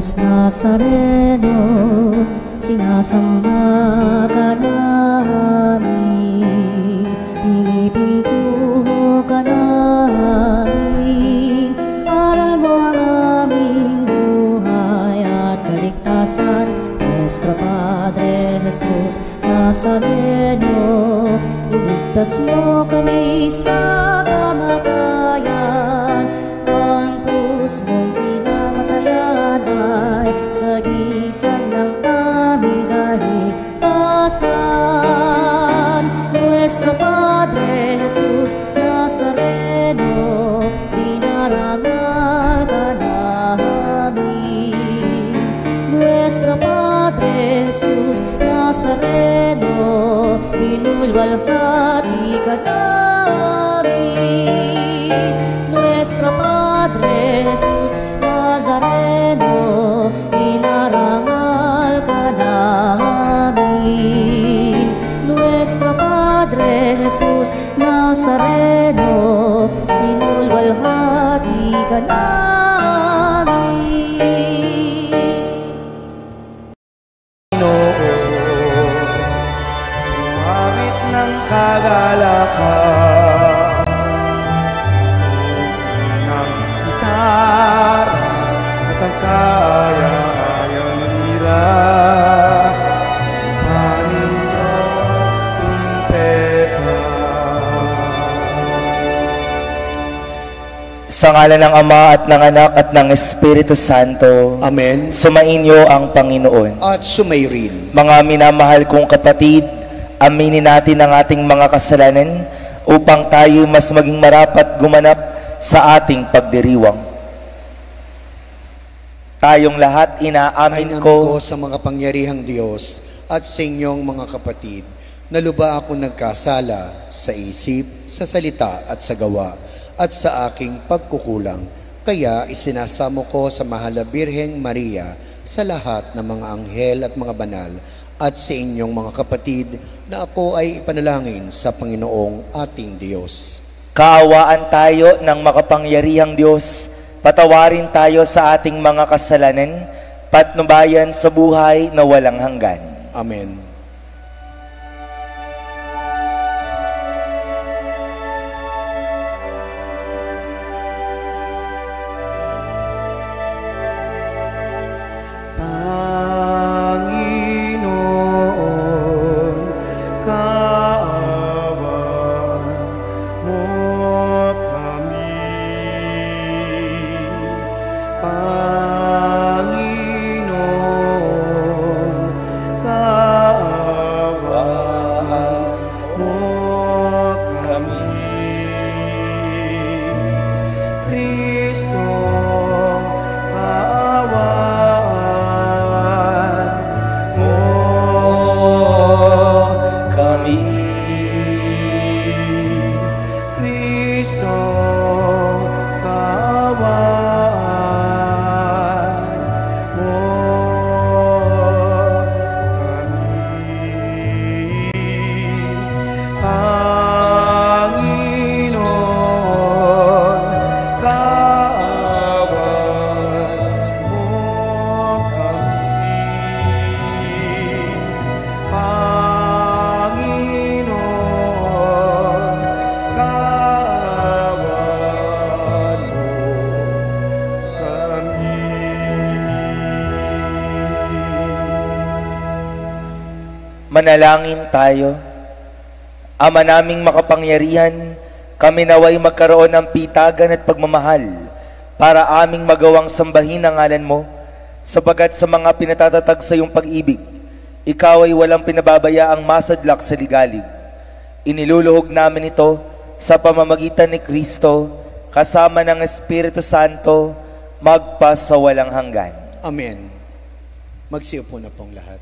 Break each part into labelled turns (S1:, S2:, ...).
S1: Jesus Nazareno, sinasamba ka namin, pinipintuho ka namin. Aral mo ang aming buhay at kaligtasan, Nuestro Padre Jesus Nazareno, iligtas mo kami sa kamatayan. Ang krus mong pinamatayan ay sagisag ng aming kaligtasan. Nuestro Padre Jesus Nazareno, dinarangal ka namin. Nuestro Padre Jesus Nazareno, inulwalhati ka namin. Nuestro Padre Jesus Nazareno, inarangal ka namin. Nuestro Padre Jesus Nazareno, inulwalhati ka namin.
S2: Gumamit ng kagalakan ng gitara at ang kaya-ayang lira. Paninyo kumpeta.
S3: Sa ngalan ng Ama at ng Anak at ng Espiritu Santo.
S4: Amen.
S3: Sumainyo ang Panginoon.
S4: At sumairin.
S3: Mga minamahal kong kapatid, aminin natin ang ating mga kasalanan upang tayo mas maging marapat gumanap sa ating pagdiriwang. Tayong lahat inaamin ko
S4: sa mga pangyarihang Diyos at sa inyong mga kapatid, na luba ako nagkasala sa isip, sa salita at sa gawa, at sa aking pagkukulang. Kaya isinasamo ko sa Mahal na Birheng Maria, sa lahat ng mga anghel at mga banal, at sa inyong mga kapatid, na ako ay ipanalangin sa Panginoong ating Diyos.
S3: kaawaan tayo ng makapangyarihang Diyos, patawarin tayo sa ating mga kasalanan, patnubayan sa buhay na walang hanggan.
S4: Amen.
S3: Manalangin tayo. Ama naming makapangyarihan, kami naway magkaroon ng pitagan at pagmamahal para aming magawang sambahin ang ngalan mo, sapagat sa mga pinatatatag sa iyong pag-ibig, ikaw ay walang pinababayaang masadlak sa ligalig. Iniluluhog namin ito sa pamamagitan ni Kristo, kasama ng Espiritu Santo, magpa sa walang hanggan.
S4: Amen. Magsiupo na pong lahat.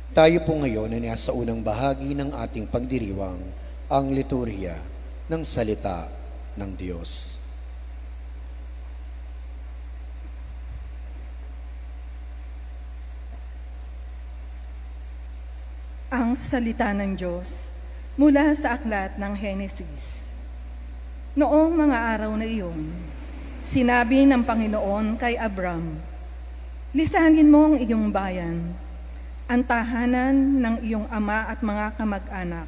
S4: Tayo po ngayon ay nasa unang bahagi ng ating pagdiriwang, ang liturhiya ng salita ng Diyos.
S5: Ang salita ng Diyos mula sa aklat ng Henesis. Noong mga araw na iyon, Sinabi ng Panginoon kay Abram, "Lisanin mo ang iyong bayan, ang tahanan ng iyong ama at mga kamag-anak,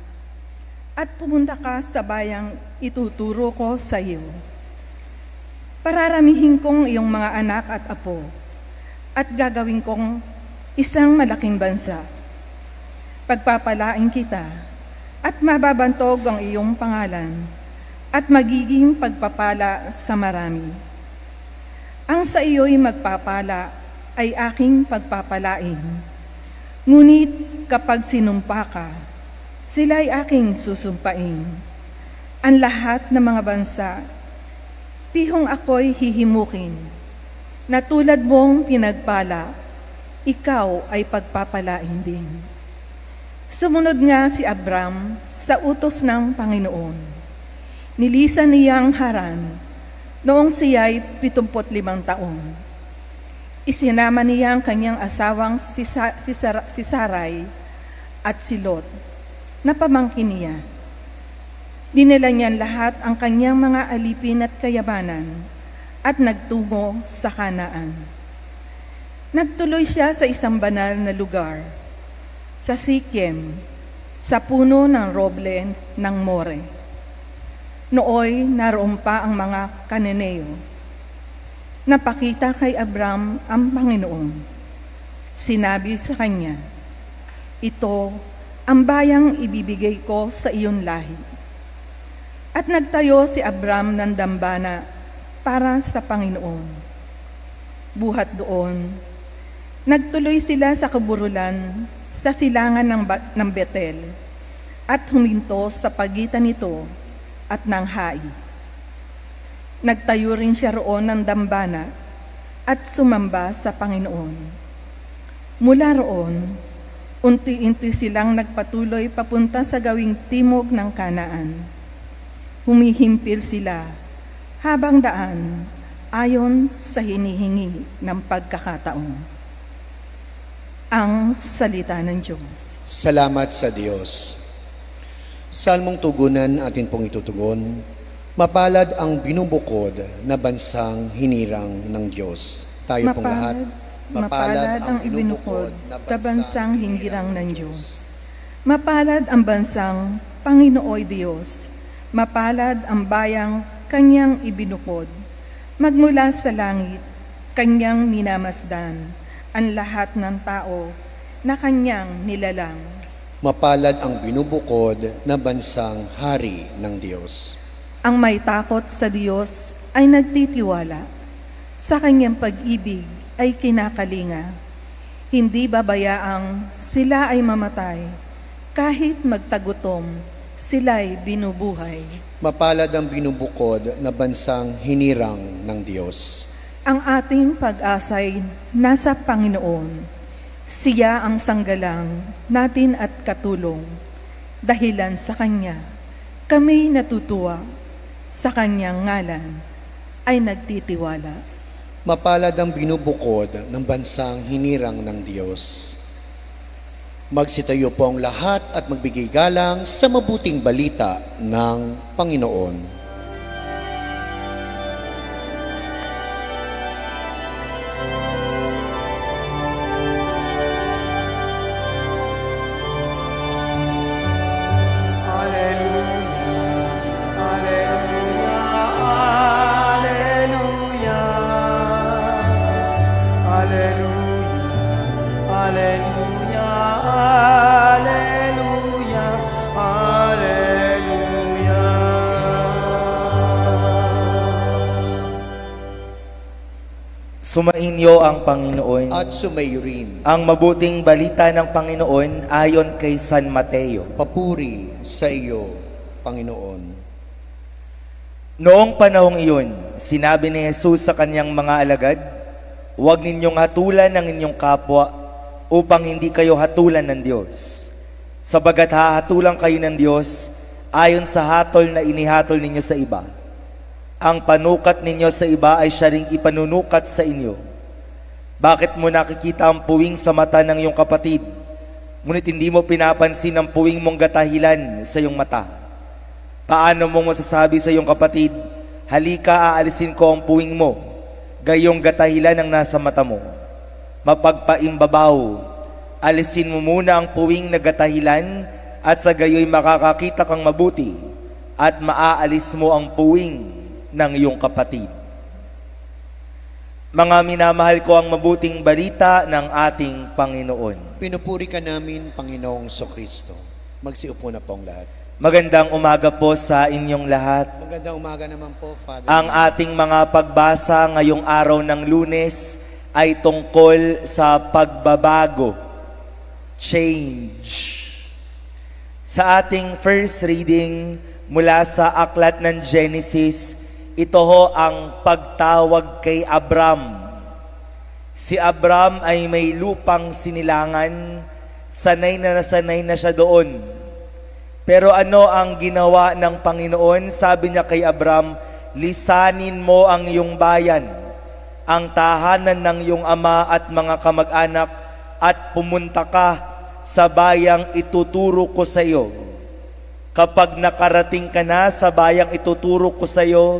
S5: at pumunta ka sa bayang ituturo ko sa iyo. Pararamihin kong iyong mga anak at apo, at gagawin kong isang malaking bansa. Pagpapalain kita, at mababantog ang iyong pangalan, at magiging pagpapala sa marami. Ang sa iyo'y magpapala ay aking pagpapalain. Ngunit kapag sinumpa ka, sila'y aking susumpain. Ang lahat ng mga bansa, pihong ako'y hihimukin. Na tulad mong pinagpala, ikaw ay pagpapalain din." Sumunod nga si Abram sa utos ng Panginoon. Nilisan niyang Haran noong siya'y 75 taon. Isinama niya ang kanyang asawang si Sarai at si Lot na pamangkin niya. Dinala niyan lahat ang kanyang mga alipin at kayamanan at nagtungo sa Kanaan. Nagtuloy siya sa isang banal na lugar, sa Sikem, sa puno ng roble ng More. Nooy naroon pa ang mga Kananeo. Napakita kay Abram ang Panginoon. Sinabi sa kanya, "Ito ang bayang ibibigay ko sa iyong lahi." At nagtayo si Abram ng dambana para sa Panginoon. Buhat doon, nagtuloy sila sa kaburulan sa silangan ng Betel at huminto sa pagitan nito at ng Hai. Nagtayo rin siya roon ng dambana at sumamba sa Panginoon. Mula roon, unti-unti silang nagpatuloy papunta sa gawing timog ng Kanaan. Humihimpil sila habang daan ayon sa hinihingi ng pagkakataon. Ang salita ng Diyos.
S4: Salamat sa Diyos. Salmong tugunan atin pong itutugon. Mapalad ang binubukod na bansang hinirang ng Diyos. Tayo pong lahat.
S5: Mapalad ang ibinukod na bansang hinirang ng Diyos. Mapalad ang bansang Panginooy Diyos. Mapalad ang bayang kanyang ibinukod. Magmula sa langit, kanyang minamasdan ang lahat ng tao na kanyang nilalang.
S4: Mapalad ang binubukod na bansang hari ng Diyos.
S5: Ang may takot sa Diyos ay nagtitiwala. Sa kanyang pag-ibig ay kinakalinga. Hindi babayaang sila ay mamatay. Kahit magtagutom, sila'y binubuhay.
S4: Mapalad ang binubukod na bansang hinirang ng Diyos.
S5: Ang ating pag-asa'y nasa Panginoon. Siya ang sanggalang natin at katulong. Dahilan sa Kanya, kami natutuwa. Sa Kanyang ngalan ay nagtitiwala.
S4: Mapalad ang binubukod ng bansang hinirang ng Diyos. Magsitayo po ang lahat at magbigay galang sa mabuting balita ng Panginoon.
S3: Sumainyo ang Panginoon.
S4: At sumayo rin.
S3: Ang mabuting balita ng Panginoon ayon kay San Mateo.
S4: Papuri sa iyo, Panginoon.
S3: Noong panahong iyon, sinabi ni Jesus sa kanyang mga alagad, "Huwag ninyong hatulan ang inyong kapwa upang hindi kayo hatulan ng Diyos. Sabagat hahatulan kayo ng Diyos ayon sa hatol na inihatol ninyo sa iba. Ang panukat ninyo sa iba ay siya ring ipanunukat sa inyo. Bakit mo nakikita ang puwing sa mata ng iyong kapatid, ngunit hindi mo pinapansin ang puwing mong gatahilan sa iyong mata? Paano mong masasabi sa iyong kapatid, Halika, aalisin ko ang puwing mo, gayong gatahilan ang nasa mata mo. Mapagpaimbabaw, alisin mo muna ang puwing na gatahilan, at sa gayoy makakakita kang mabuti, at maaalis mo ang puwing ng iyong kapatid. Mga minamahal ko, ang mabuting balita ng ating Panginoon.
S4: Pinupuri ka namin, Panginoong Kristo. Magsiupo na po ang lahat.
S3: Magandang umaga po sa inyong lahat.
S4: Magandang umaga naman po, Father.
S3: Ang ating mga pagbasa ngayong araw ng Lunes ay tungkol sa pagbabago, change. Sa ating first reading mula sa aklat ng Genesis, ito ho ang pagtawag kay Abram. Si Abram ay may lupang sinilangan, sanay na siya doon. Pero ano ang ginawa ng Panginoon? Sabi niya kay Abram, lisanin mo ang iyong bayan, ang tahanan ng iyong ama at mga kamag-anak, at pumunta ka sa bayang ituturo ko sa iyo. Kapag nakarating ka na sa bayang ituturo ko sa iyo,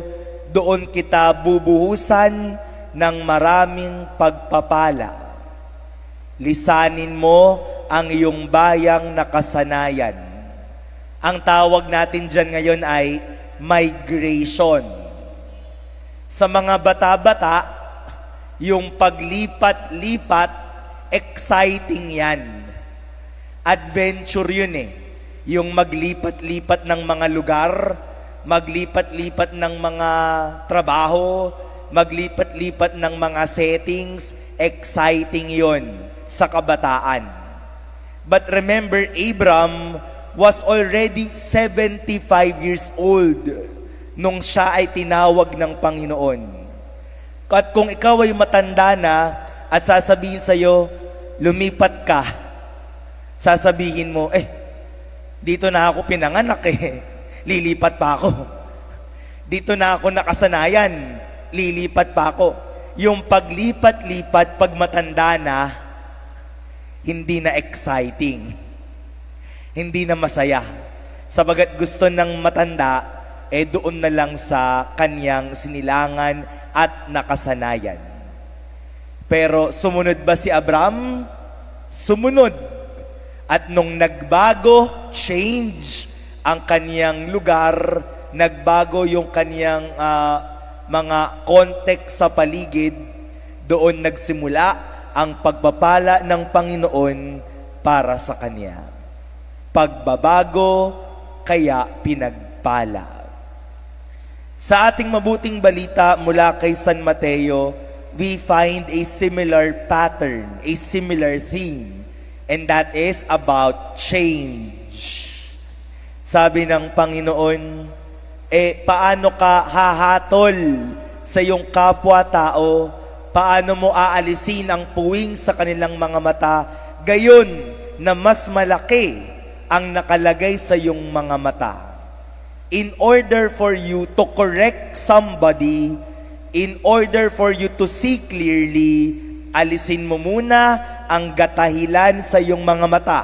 S3: doon kita bubuhusan ng maraming pagpapala. Lisanin mo ang iyong bayang nakasanayan. Ang tawag natin dyan ngayon ay migration. Sa mga bata-bata, yung paglipat-lipat, exciting yan. Adventure yun eh. Yung maglipat-lipat ng mga lugar, maglipat-lipat ng mga trabaho, maglipat-lipat ng mga settings, exciting yun sa kabataan. But remember, Abram was already 75 years old nung siya ay tinawag ng Panginoon. At kung ikaw ay matanda na at sasabihin sa'yo, lumipat ka, sasabihin mo, dito na ako pinanganak lilipat pa ako. Dito na ako nakasanayan, lilipat pa ako. Yung paglipat-lipat, pag matanda na, hindi na exciting. Hindi na masaya. Sabagat gusto ng matanda, doon na lang sa kanyang sinilangan at nakasanayan. Pero sumunod ba si Abram? Sumunod. At nung nagbago, change ang kanyang lugar, nagbago yung kanyang mga context sa paligid, doon nagsimula ang pagpapala ng Panginoon para sa kanya. Pagbabago, kaya pinagpala. Sa ating mabuting balita mula kay San Mateo, we find a similar pattern, a similar theme, and that is about change. Sabi ng Panginoon, paano ka hahatol sa iyong kapwa-tao? Paano mo aalisin ang puwing sa kanilang mga mata, gayon na mas malaki ang nakalagay sa iyong mga mata? In order for you to correct somebody, in order for you to see clearly, alisin mo muna ang gatahilan sa iyong mga mata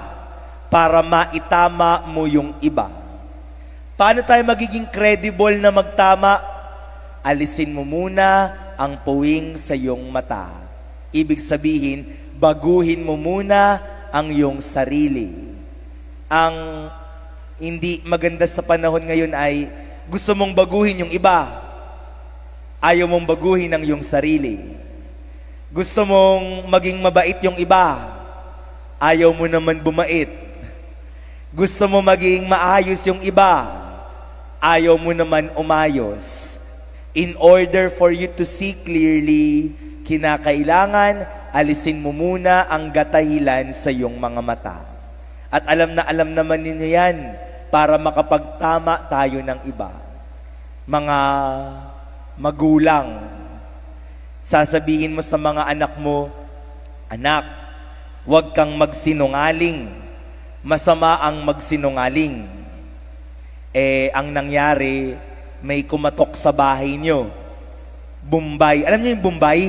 S3: para maitama mo yung iba. Paano tayo magiging credible na magtama? Alisin mo muna ang puwing sa iyong mata. Ibig sabihin, baguhin mo muna ang iyong sarili. Ang hindi maganda sa panahon ngayon ay gusto mong baguhin yung iba, ayaw mong baguhin ang iyong sarili. Gusto mong maging mabait yung iba, ayaw mo naman bumait. Gusto mo maging maayos yung iba, ayaw mo naman umayos. In order for you to see clearly, kinakailangan alisin mo muna ang gatahilan sa iyong mga mata. At alam naman ninyo yan para makapagtama tayo ng iba. Mga magulang, sasabihin mo sa mga anak mo, anak, huwag kang magsinungaling. Masama ang magsinungaling. Ang nangyari, may kumatok sa bahay nyo. Bombay. Alam niyo yung Bombay?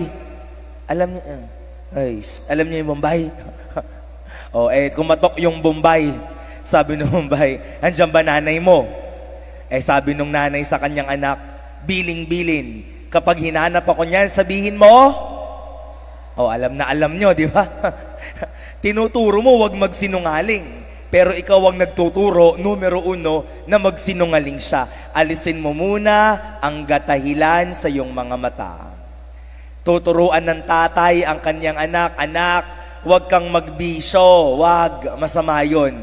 S3: Alam niyo yung Bombay? Kumatok yung Bombay. Sabi ng Bombay, andyan ba nanay mo? Sabi nung nanay sa kanyang anak, biling-bilin. Kapag hinanap ako niyan, sabihin mo, alam na alam nyo, di ba? Tinuturo mo, wag magsinungaling. Pero ikaw ang nagtuturo, numero 1, na magsinungaling siya. Alisin mo muna ang gatahilan sa iyong mga mata. Tuturuan ng tatay ang kanyang anak, anak, wag kang magbisyo, wag, masama yun.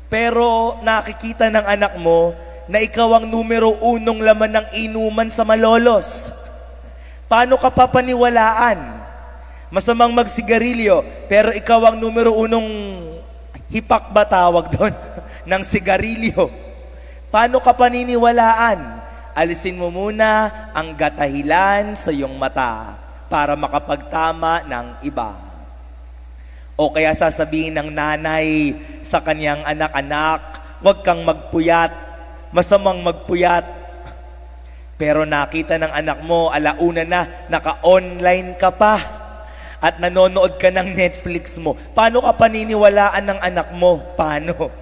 S3: Pero nakikita ng anak mo na ikaw ang numero 1 laman ng inuman sa malolos. Paano ka papaniwalaan? Masamang magsigarilyo, pero ikaw ang numero 1 hipak ba tawag doon ng sigarilyo. Paano ka paniniwalaan? Alisin mo muna ang gatahilan sa iyong mata para makapagtama ng iba. O kaya sasabihin ng nanay sa kanyang anak-anak, huwag kang magpuyat, masamang magpuyat. Pero nakita ng anak mo, alauna na, naka-online ka pa at nanonood ka ng Netflix mo. Paano ka paniniwalaan ng anak mo? Paano?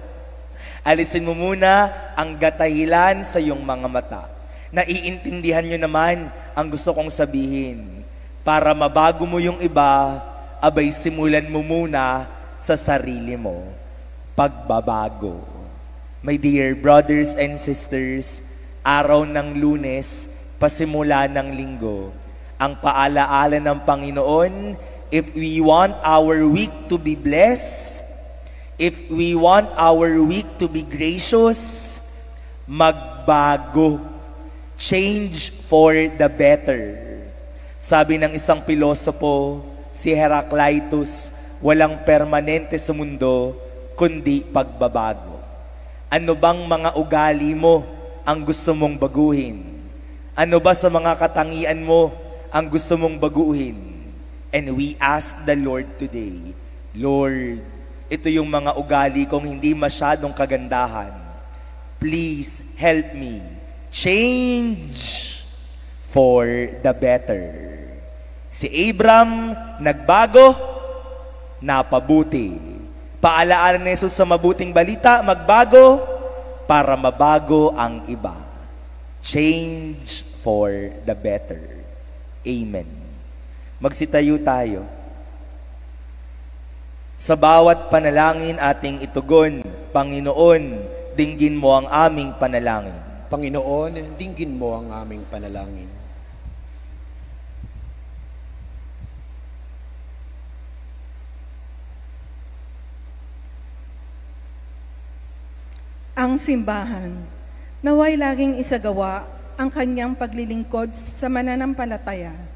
S3: Alisin mo muna ang gatahilan sa iyong mga mata. Naiintindihan nyo naman ang gusto kong sabihin. Para mabago mo yung iba, abay simulan mo muna sa sarili mo. Pagbabago. My dear brothers and sisters, araw ng Lunes, pasimula ng Linggo, ang paalaala ng Panginoon, if we want our week to be blessed, if we want our week to be gracious, magbago. Change for the better. Sabi ng isang pilosopo, si Heraclitus, walang permanente sa mundo, kundi pagbabago. Ano bang mga ugali mo ang gusto mong baguhin? Ano ba sa mga katangian mo ang gusto mong baguhin? And we ask the Lord today, Lord, ito yung mga ugali kong hindi masyadong kagandahan. Please help me change for the better. Si Abram, nagbago, napabuti. Paalaala ni Jesus sa mabuting balita, magbago para mabago ang iba. Change for the better. Amen. Magsitayo tayo. Sa bawat panalangin ating itugon, Panginoon, dinggin mo ang aming panalangin.
S4: Panginoon, dinggin mo ang aming panalangin.
S5: Ang simbahan, naway laging isagawa ang kanyang paglilingkod sa mananampalataya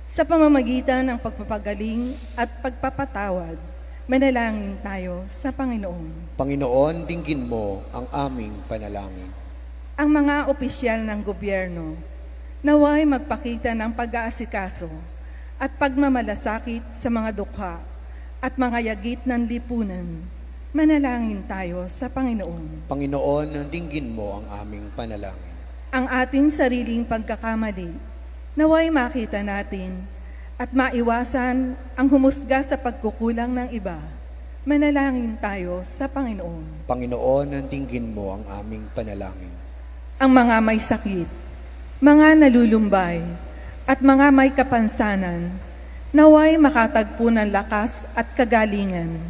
S5: sa pamamagitan ng pagpapagaling at pagpapatawad. Manalangin tayo sa Panginoon.
S4: Panginoon, dinggin mo ang aming panalangin.
S5: Ang mga opisyal ng gobyerno, naway magpakita ng pag-aasikaso at pagmamalasakit sa mga dukha at mga yagit ng lipunan. Manalangin tayo sa Panginoon.
S4: Panginoon, dinggin mo ang aming panalangin.
S5: Ang ating sariling pagkakamali, naway makita natin at maiwasan ang humusga sa pagkukulang ng iba. Manalangin tayo sa Panginoon.
S4: Panginoon, dinggin mo ang aming panalangin.
S5: Ang mga may sakit, mga nalulumbay, at mga may kapansanan, naway makatagpo ng lakas at kagalingan.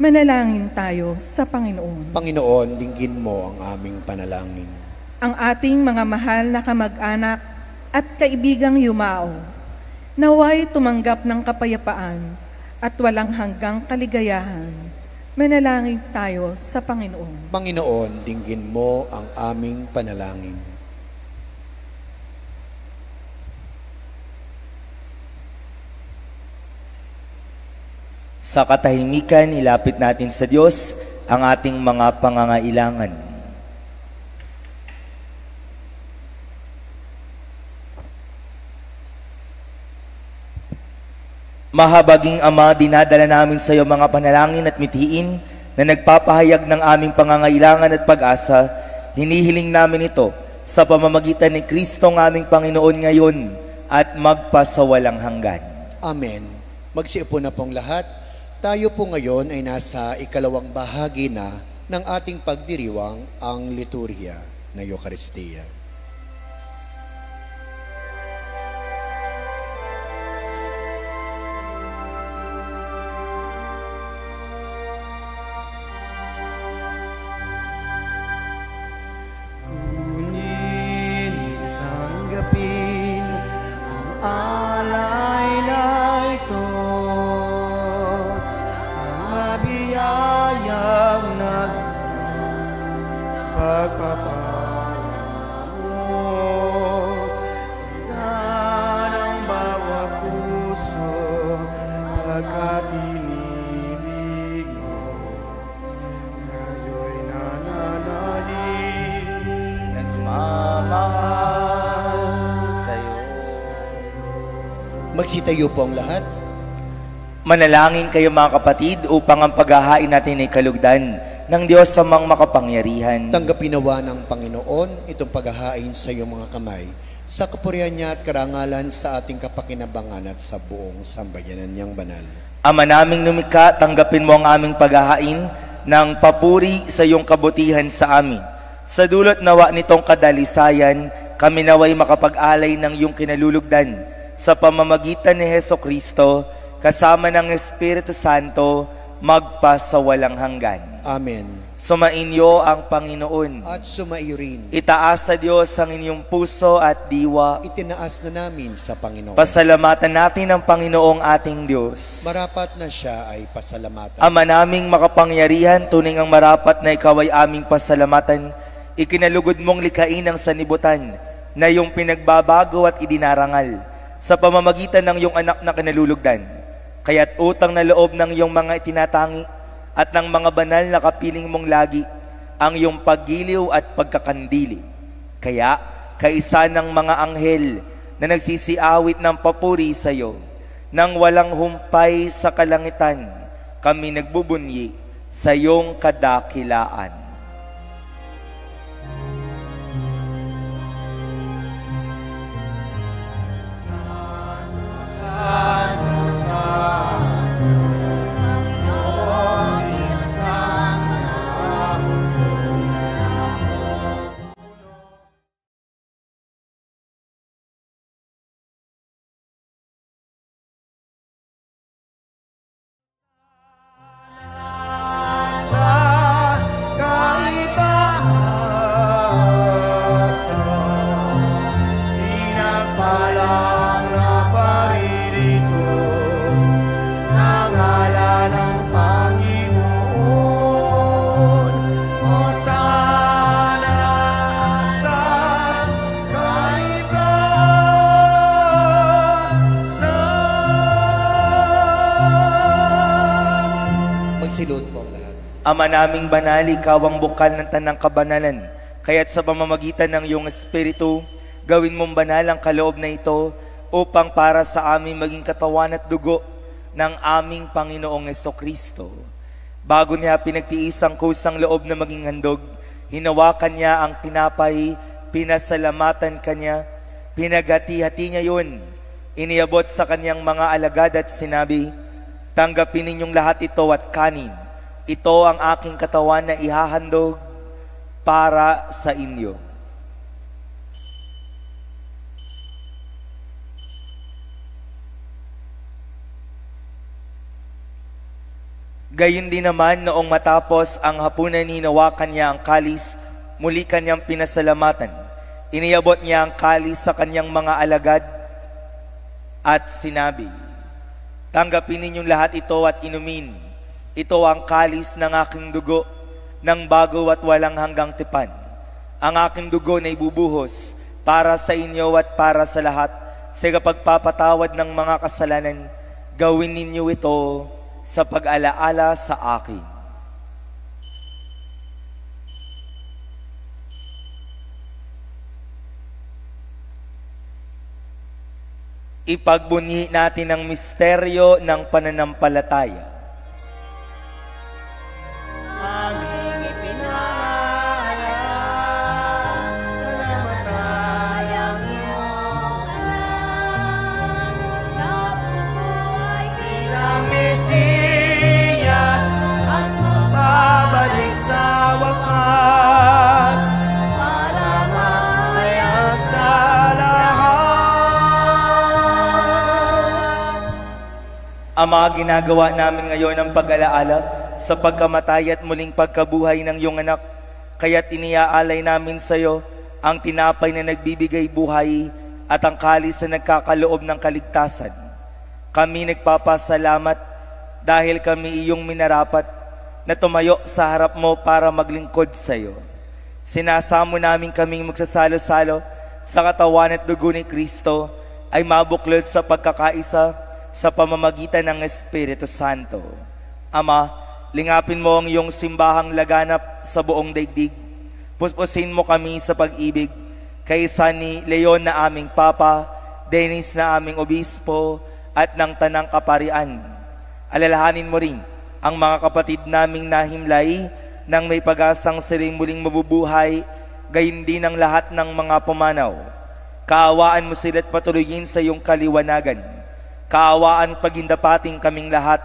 S5: Manalangin tayo sa Panginoon.
S4: Panginoon, dinggin mo ang aming panalangin.
S5: Ang ating mga mahal na kamag-anak at kaibigang yumao, naway tumanggap ng kapayapaan at walang hanggang kaligayahan. Manalangin tayo sa Panginoon.
S4: Panginoon, dinggin mo ang aming panalangin.
S3: Sa katahimikan, ilapit natin sa Diyos ang ating mga pangangailangan. Mahabaging Ama, dinadala namin sa iyo mga panalangin at mithiin na nagpapahayag ng aming pangangailangan at pag-asa. Hinihiling namin ito sa pamamagitan ni Kristo ng aming Panginoon ngayon at magpasawalang hanggan.
S4: Amen. Magsiupo na pong lahat. Tayo po ngayon ay nasa ikalawang bahagi na ng ating pagdiriwang, ang liturhiya na Eucharistia.
S2: Sapagkat inilig mo, ngayo'y nananalig.
S3: Nagmamahal sa'yo.
S4: Magsitayo po ang lahat.
S3: Manalangin kayo mga kapatid upang ang paghahain natin ay kalugdan ng Diyos sa mga makapangyarihan.
S4: Tanggapin nawa ng Panginoon itong paghahain sa iyong mga kamay, sa kapurihan niya at karangalan sa ating kapakinabangan at sa buong sambayanan niyang banal.
S3: Ama naming lumikha, tanggapin mo ang aming paghahain ng papuri sa iyong kabutihan sa amin. Sa dulot nawa nitong kadalisayan, kami naway makapag-alay ng iyong kinalulugdan sa pamamagitan ni Hesukristo, kasama ng Espiritu Santo, magpasawalang hanggan.
S4: Amen.
S3: Sumainyo ang Panginoon.
S4: At sumaiyo rin.
S3: Itaas sa Diyos ang inyong puso at diwa.
S4: Itinaas na namin sa Panginoon.
S3: Pasalamatan natin ang Panginoong ating Diyos.
S4: Marapat na siya ay pasalamatan.
S3: Ama naming makapangyarihan, tunay ang marapat na ikaw ay aming pasalamatan. Ikinalugod mong likhain ang sanibutan na iyong pinagbabago at idinarangal sa pamamagitan ng iyong anak na kinalulugdan. Kaya't utang na loob ng iyong mga itinatangi at ng mga banal na kapiling mong lagi ang iyong paggiliw at pagkakandili. Kaya, kaisa ng mga anghel na nagsisiawit ng papuri sa iyo, nang walang humpay sa kalangitan, kami nagbubunyi sa iyong kadakilaan. Ama naming banal, ikaw ang bukal ng tanang kabanalan. Kaya't sa pamamagitan ng iyong Espiritu, gawin mong banal ang kaloob na ito upang para sa aming maging katawan at dugo ng aming Panginoong Hesukristo. Bago niya pinagtiis ang kusang loob na maging handog, hinawakan niya ang tinapay, pinasalamatan kanya, pinaghati-hati niya yun. Iniabot sa kanyang mga alagad at sinabi, "Tanggapin ninyong lahat ito at kanin. Ito ang aking katawan na ihahandog para sa inyo." Gayon din naman, noong matapos ang hapunan, hinawakan niya ang kalis, muli kanyang pinasalamatan. Iniabot niya ang kalis sa kanyang mga alagad at sinabi, "Tanggapin ninyong lahat ito at inumin. Ito ang kalis ng aking dugo, ng bago at walang hanggang tipan. Ang aking dugo na ibubuhos para sa inyo at para sa lahat sa pagpapatawad ng mga kasalanan. Gawin ninyo ito sa pag-alaala sa akin." Ipagbunyi natin ang misteryo ng pananampalataya. Ama, ginagawa namin ngayon ang pag-alaala sa pagkamatay at muling pagkabuhay ng iyong anak. Kaya't iniaalay namin sa iyo ang tinapay na nagbibigay buhay at ang kalis na nagkakaloob ng kaligtasan. Kami nagpapasalamat dahil kami iyong minarapat na tumayo sa harap mo para maglingkod sa iyo. Sinasamo namin kaming magsasalo-salo sa katawan at dugo ni Kristo ay mabuklod sa pagkakaisa sa pamamagitan ng Espiritu Santo. Ama, lingapin mo ang iyong simbahang laganap sa buong daigdig. Puspusin mo kami sa pag-ibig kaysa ni Leon na aming Papa, Dennis na aming Obispo, at ng Tanang Kaparian. Alalahanin mo rin ang mga kapatid naming nahimlay nang may pag-asang siling muling mabubuhay, gayon din ang lahat ng mga pumanaw. Kaawaan mo sila at patuloyin sa iyong kaliwanagan. Kaawaan pagindapating kaming lahat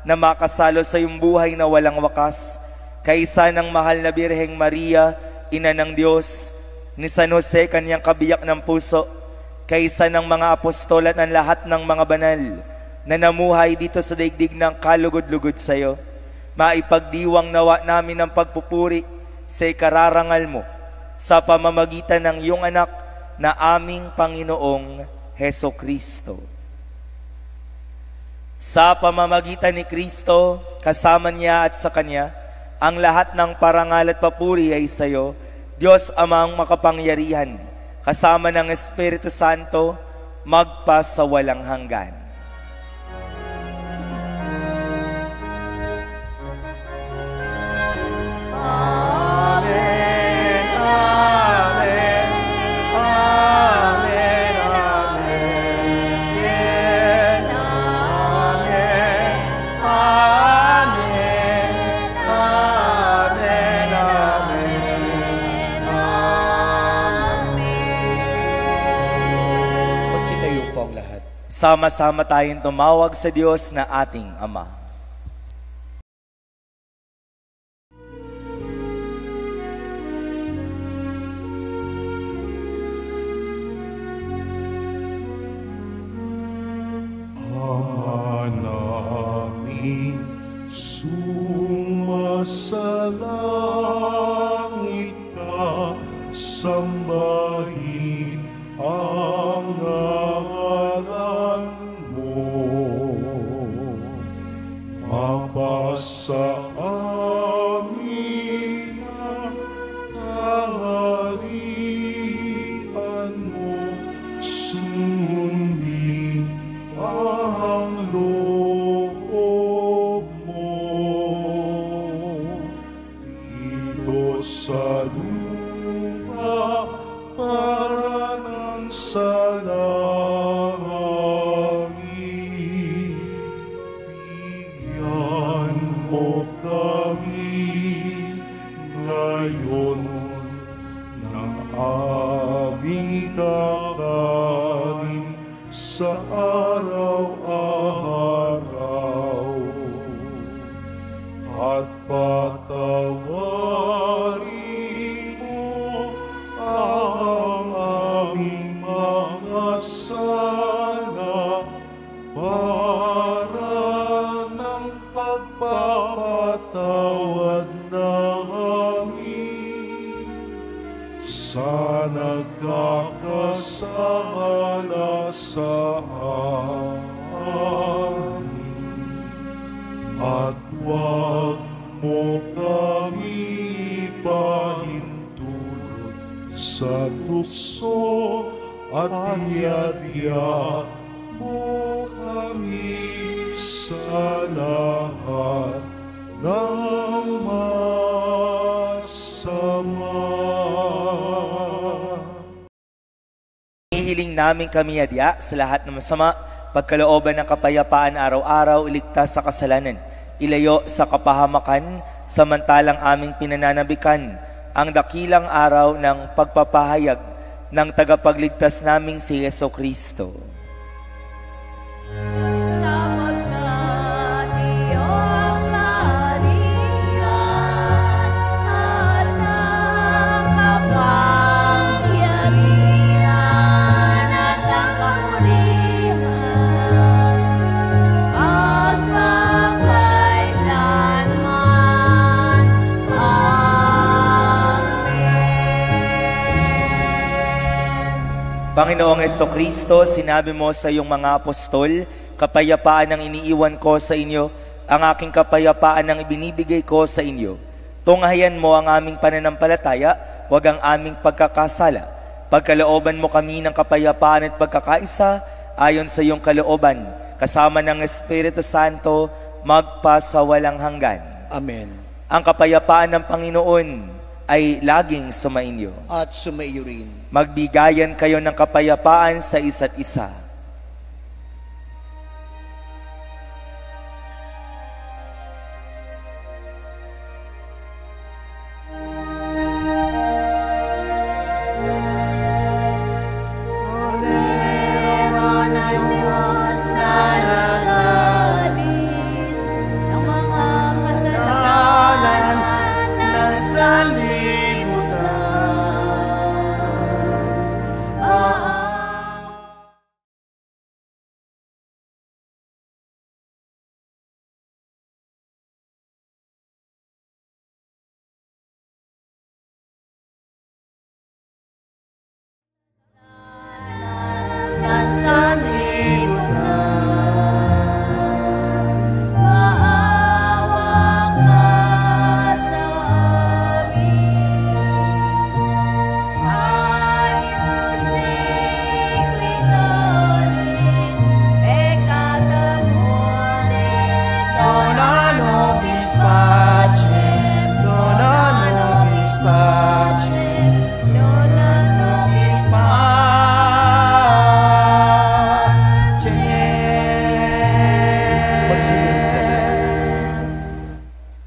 S3: na makasalo sa iyong buhay na walang wakas, kaysa ng mahal na Birheng Maria, Ina ng Diyos, ni San Jose, kanyang kabiyak ng puso, kaysa ng mga apostol at ng lahat ng mga banal na namuhay dito sa daigdig ng kalugod-lugod sa iyo. Maipagdiwang nawa namin ang pagpupuri sa ikararangal mo sa pamamagitan ng iyong anak na aming Panginoong Heso Kristo. Sa pamamagitan ni Kristo, kasama niya at sa Kanya, ang lahat ng parangal at papuri ay sa iyo, Diyos Amang makapangyarihan, kasama ng Espiritu Santo, magpa sa walang hanggan. Sama-sama tayong tumawag sa Diyos na ating Ama.
S2: Ama namin sumasalangit ka, sambahin ang ngalan mo. Mapasa amin ang kaharian mo, sundin ang loob mo. Dito sa lupa para ng sa langit, bigyan mo kami ngayon ng aming kakanin sa araw-araw, at patawarin mo ang aming mga sala para ng pagpapatawad namin sa nagkakasala sa amin, at huwag mo kami ipahintulot sa tukso, at iadya mo kami sa lahat ng masama.
S3: Hihiling namin kami adya sa lahat ng masama, pagkalooban ng kapayapaan araw-araw, iligtas sa kasalanan, ilayo sa kapahamakan, samantalang aming pinananabikan ang dakilang araw ng pagpapahayag ng tagapagligtas naming si Yeso Kristo.
S1: Sapagkat iyong kaharian at ang kapangyarihan at ang kapurihan magpakailanman. Amen.
S3: Panginoong Jesucristo, sinabi mo sa iyong mga apostol, kapayapaan ang iniiwan ko sa inyo, ang aking kapayapaan ang ibinibigay ko sa inyo. Tunghayan mo ang aming pananampalataya, huwag ang aming pagkakasala. Pagkalooban mo kami ng kapayapaan at pagkakaisa, ayon sa iyong kalooban, kasama ng Espiritu Santo, magpa sa walang hanggan.
S4: Amen.
S3: Ang kapayapaan ng Panginoon ay laging sumainyo.
S4: At sumaiyo rin.
S3: Magbigayan kayo ng kapayapaan sa isa't isa.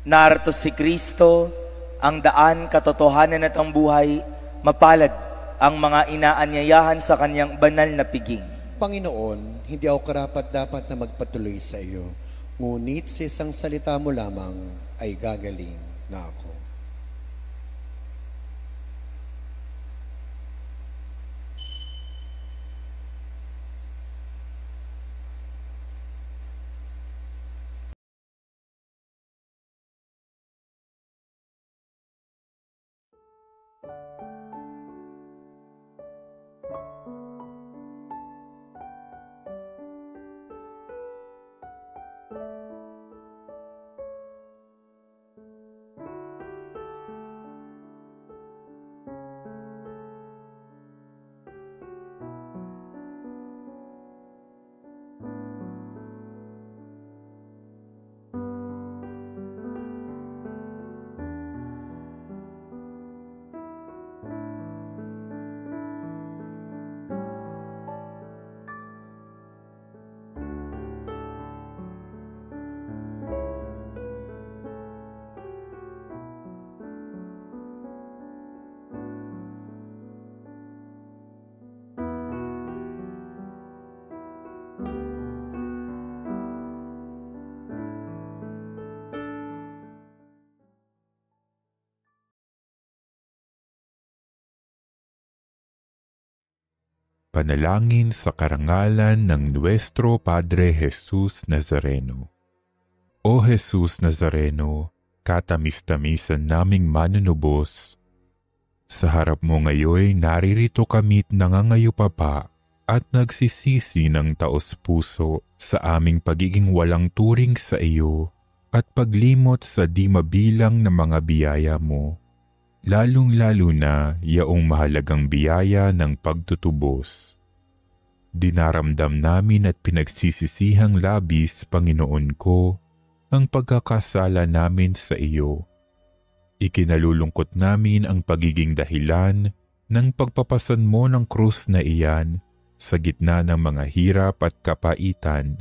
S3: Narito si Kristo, ang daan, katotohanan at ang buhay. Mapalad ang mga inaanyayahan sa kanyang banal na piging.
S4: Panginoon, hindi ako karapat-dapat na magpatuloy sa iyo, ngunit sa isang salita mo lamang ay gagaling na ako.
S2: Panalangin sa karangalan ng Nuestro Padre Jesus Nazareno. O Jesus Nazareno, katamis-tamisan naming manunubos, sa harap mo ngayon naririto kami't nangangayupapa at nagsisisi ng taos-puso sa aming pagiging walang turing sa iyo at paglimot sa di mabilang na mga biyaya mo. Lalong-lalo na yaong mahalagang biyaya ng pagtutubos. Dinaramdam namin at pinagsisisihang labis, Panginoon ko, ang pagkakasala namin sa iyo. Ikinalulungkot namin ang pagiging dahilan ng pagpapasan mo ng krus na iyan sa gitna ng mga hirap at kapaitan,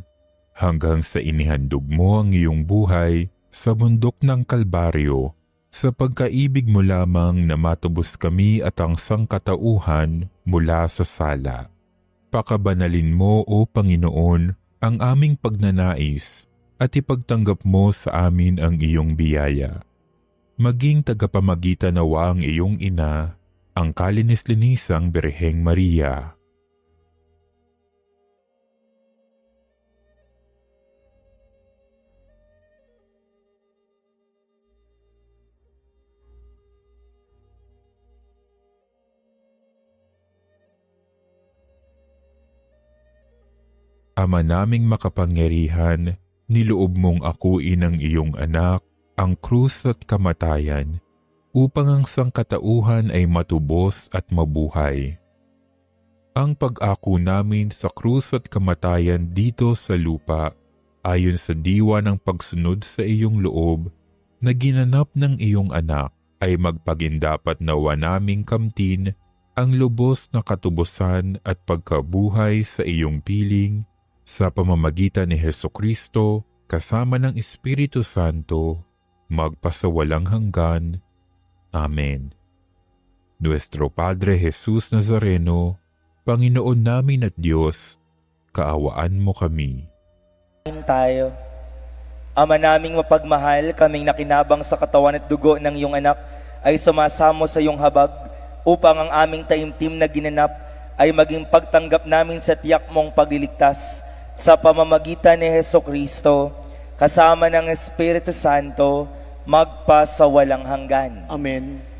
S2: hanggang sa inihandog mo ang iyong buhay sa bundok ng Kalbaryo, sa pagkaibig mo lamang na matubos kami at ang sangkatauhan mula sa sala. Pakabanalin mo, O Panginoon, ang aming pagnanais at ipagtanggap mo sa amin ang iyong biyaya. Maging tagapamagitan nawa ang iyong ina, ang kalinis-linisang Birheng Maria. Ama naming makapangyarihan, niloob mong akuin ang iyong anak, ang krus at kamatayan, upang ang sangkatauhan ay matubos at mabuhay. ang pag-ako namin sa krus at kamatayan dito sa lupa, ayon sa diwa ng pagsunod sa iyong loob, na ginanap ng iyong anak, ay magpagindapat nawa naming kamtin ang lubos na katubusan at pagkabuhay sa iyong piling, sa pamamagitan ni Hesukristo, kasama ng Espiritu Santo, magpasawalang hanggan. Amen. Nuestro Padre Jesus Nazareno, Panginoon namin at Diyos, kaawaan mo kami.
S3: Tayo. Ama naming mapagmahal, kaming nakinabang sa katawan at dugo ng iyong anak ay sumasamo sa iyong habag upang ang aming taimtim na ginanap ay maging pagtanggap namin sa tiyak mong pagliligtas sa pamamagitan ni Hesukristo, kasama ng Espiritu Santo, magpasawalang hanggan.
S4: Amen.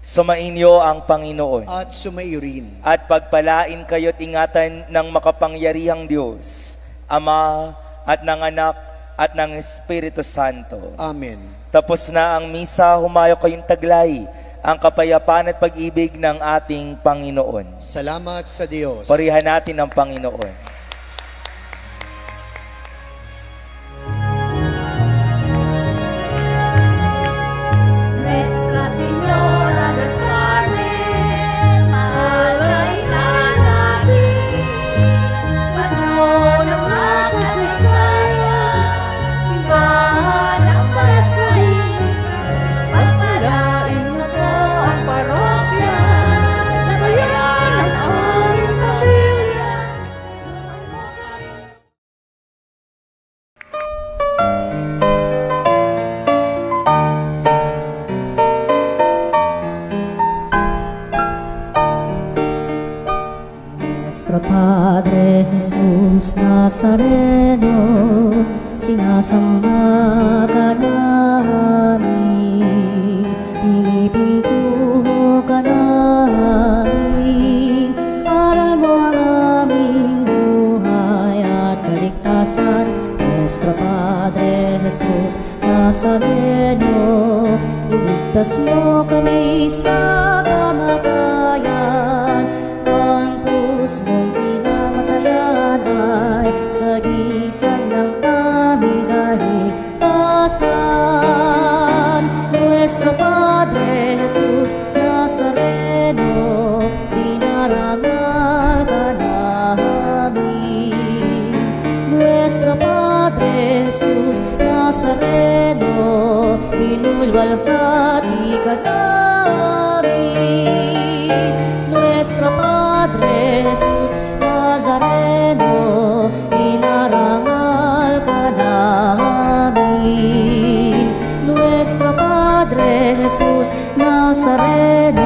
S3: Sumainyo ang Panginoon.
S4: At sumaiyo rin.
S3: At pagpalain kayo't ingatan ng makapangyarihang Diyos, Ama at ng Anak at ng Espiritu Santo.
S4: Amen.
S3: Tapos na ang misa, humayo kayong taglay ang kapayapaan at pag-ibig ng ating Panginoon.
S4: Salamat sa Diyos.
S3: Purihan natin ang Panginoon.
S1: Nuestro Padre Jesus Nazareno, sinasamba ka namin, pinipintuho ka namin, aral mo ang aming buhay at kaligtasan. Nuestro Padre Jesus Nazareno, iligtas mo kami sa kamatayan, ang krus mong pinamatayan ay sagisag ng aming kaligtasan. Nuestro Padre Jesus Nazareno, dinarangal ka namin. Nuestro Padre Jesus Nazareno, inulwalhati ka namin. Nuestro Padre Jesus Nazareno, inarangal ka namin. Nuestro Padre Jesus Nazareno,